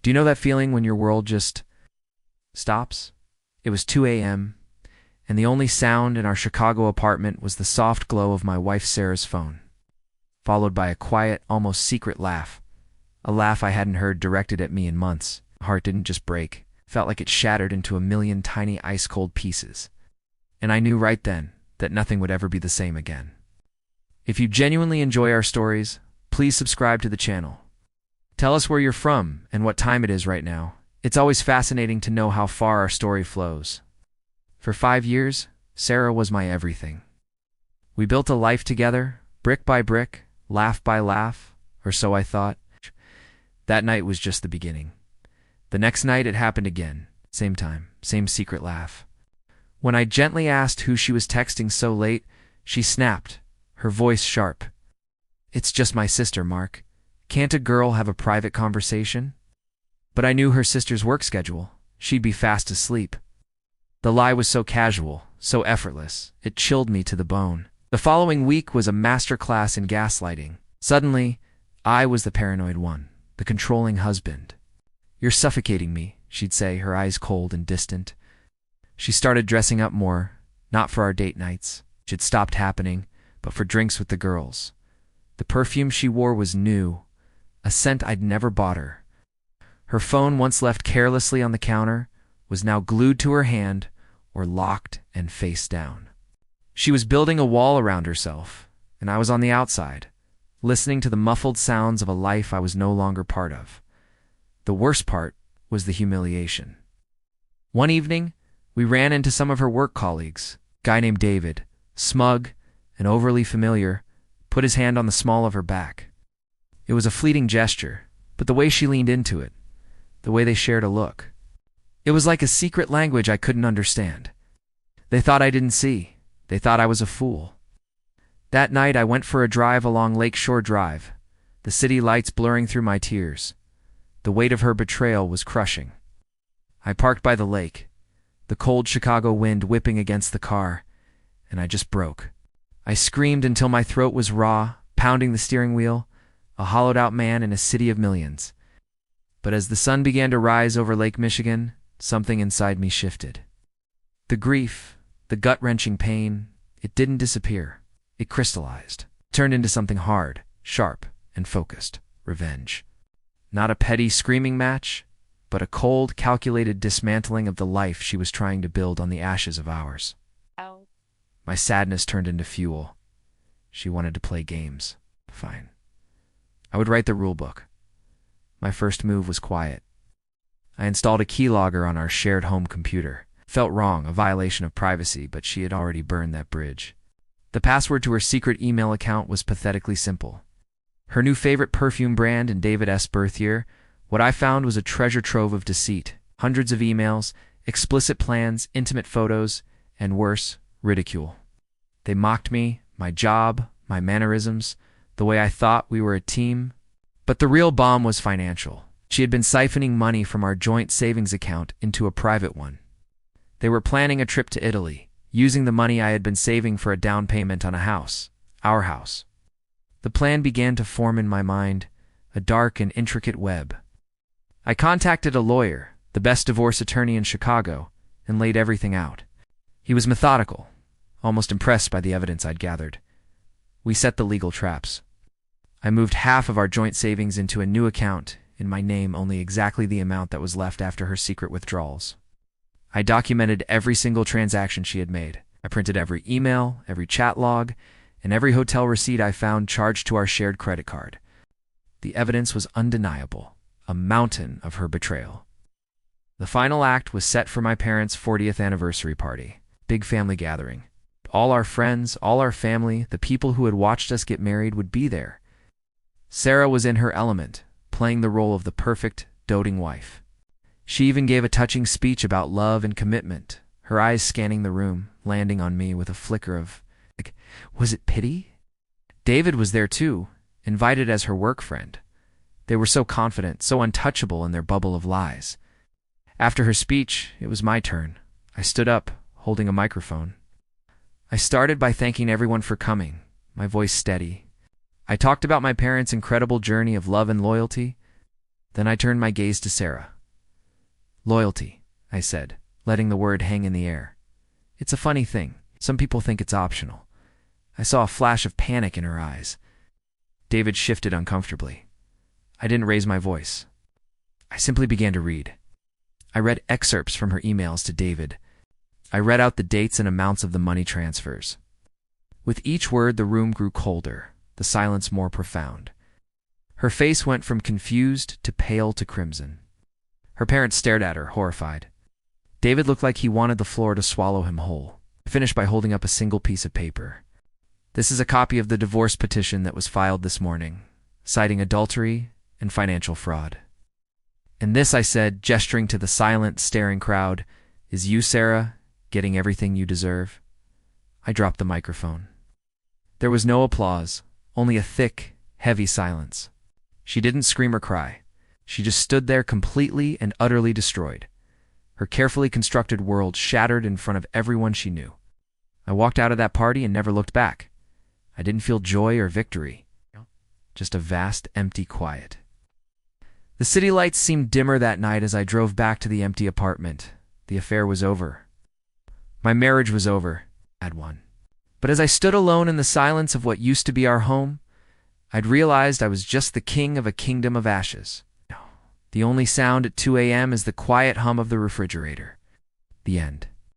Do you know that feeling when your world just stops? It was 2 a.m., and the only sound in our Chicago apartment was the soft glow of my wife Sarah's phone, followed by a quiet, almost secret laugh. A laugh I hadn't heard directed at me in months. My heart didn't just break. It felt like it shattered into a million tiny ice-cold pieces. And I knew right then that nothing would ever be the same again. If you genuinely enjoy our stories, please subscribe to the channel. Tell us where you're from and what time it is right now. It's always fascinating to know how far our story flows. For 5 years, Sarah was my everything. We built a life together, brick by brick, laugh by laugh, or so I thought. That night was just the beginning. The next night it happened again. Same time, same secret laugh. When I gently asked who she was texting so late, she snapped, her voice sharp. "It's just my sister, Mark. Can't a girl have a private conversation?" But I knew her sister's work schedule. She'd be fast asleep. The lie was so casual, so effortless, it chilled me to the bone. The following week was a masterclass in gaslighting. Suddenly, I was the paranoid one, the controlling husband. "You're suffocating me," she'd say, her eyes cold and distant. She started dressing up more, not for our date nights, which had stopped happening, but for drinks with the girls. The perfume she wore was new, a scent I'd never bought her. Her phone, once left carelessly on the counter, was now glued to her hand or locked and face down. She was building a wall around herself, and I was on the outside, listening to the muffled sounds of a life I was no longer part of. The worst part was the humiliation. One evening, we ran into some of her work colleagues. A guy named David, smug and overly familiar, put his hand on the small of her back. It was a fleeting gesture, but the way she leaned into it, the way they shared a look, it was like a secret language I couldn't understand. They thought I didn't see. They thought I was a fool. That night I went for a drive along Lakeshore Drive, the city lights blurring through my tears. The weight of her betrayal was crushing. I parked by the lake, the cold Chicago wind whipping against the car, and I just broke. I screamed until my throat was raw, pounding the steering wheel, a hollowed-out man in a city of millions. But as the sun began to rise over Lake Michigan, something inside me shifted. The grief, the gut-wrenching pain, it didn't disappear. It crystallized, turned into something hard, sharp, and focused. Revenge. Not a petty screaming match, but a cold, calculated dismantling of the life she was trying to build on the ashes of ours. Ow. My sadness turned into fuel. She wanted to play games. Fine. I would write the rule book. My first move was quiet. I installed a keylogger on our shared home computer. Felt wrong, a violation of privacy, but she had already burned that bridge. The password to her secret email account was pathetically simple. Her new favorite perfume brand and David S. birth year. What I found was a treasure trove of deceit. Hundreds of emails, explicit plans, intimate photos, and worse, ridicule. They mocked me, my job, my mannerisms, the way I thought we were a team. But the real bomb was financial. She had been siphoning money from our joint savings account into a private one. They were planning a trip to Italy, using the money I had been saving for a down payment on a house, our house. The plan began to form in my mind, a dark and intricate web. I contacted a lawyer, the best divorce attorney in Chicago, and laid everything out. He was methodical, almost impressed by the evidence I'd gathered. We set the legal traps. I moved half of our joint savings into a new account, in my name only exactly the amount that was left after her secret withdrawals. I documented every single transaction she had made. I printed every email, every chat log, and every hotel receipt I found charged to our shared credit card. The evidence was undeniable, a mountain of her betrayal. The final act was set for my parents' 40th anniversary party. Big family gathering. All our friends, all our family, the people who had watched us get married would be there. Sarah was in her element, playing the role of the perfect, doting wife. She even gave a touching speech about love and commitment, her eyes scanning the room, landing on me with a flicker of, was it pity? David was there too, invited as her work friend. They were so confident, so untouchable in their bubble of lies. After her speech, it was my turn. I stood up, holding a microphone. I started by thanking everyone for coming, my voice steady. I talked about my parents' incredible journey of love and loyalty, Then I turned my gaze to Sarah. Loyalty, I said, letting the word hang in the air. It's a funny thing. Some people think it's optional. I saw a flash of panic in her eyes. David shifted uncomfortably. I didn't raise my voice. I simply began to read. I read excerpts from her emails to David. I read out the dates and amounts of the money transfers. With each word, the room grew colder, the silence more profound. Her face went from confused to pale to crimson. Her parents stared at her, horrified. David looked like he wanted the floor to swallow him whole. He finished by holding up a single piece of paper. This is a copy of the divorce petition that was filed this morning, citing adultery and financial fraud. And this, I said, gesturing to the silent, staring crowd, is you, Sarah, getting everything you deserve? I dropped the microphone. There was no applause, only a thick, heavy silence. She didn't scream or cry. She just stood there completely and utterly destroyed. Her carefully constructed world shattered in front of everyone she knew. I walked out of that party and never looked back. I didn't feel joy or victory, just a vast, empty quiet. The city lights seemed dimmer that night as I drove back to the empty apartment. The affair was over. My marriage was over, I'd won. But as I stood alone in the silence of what used to be our home, I'd realized I was just the king of a kingdom of ashes. The only sound at 2 a.m. is the quiet hum of the refrigerator. The end.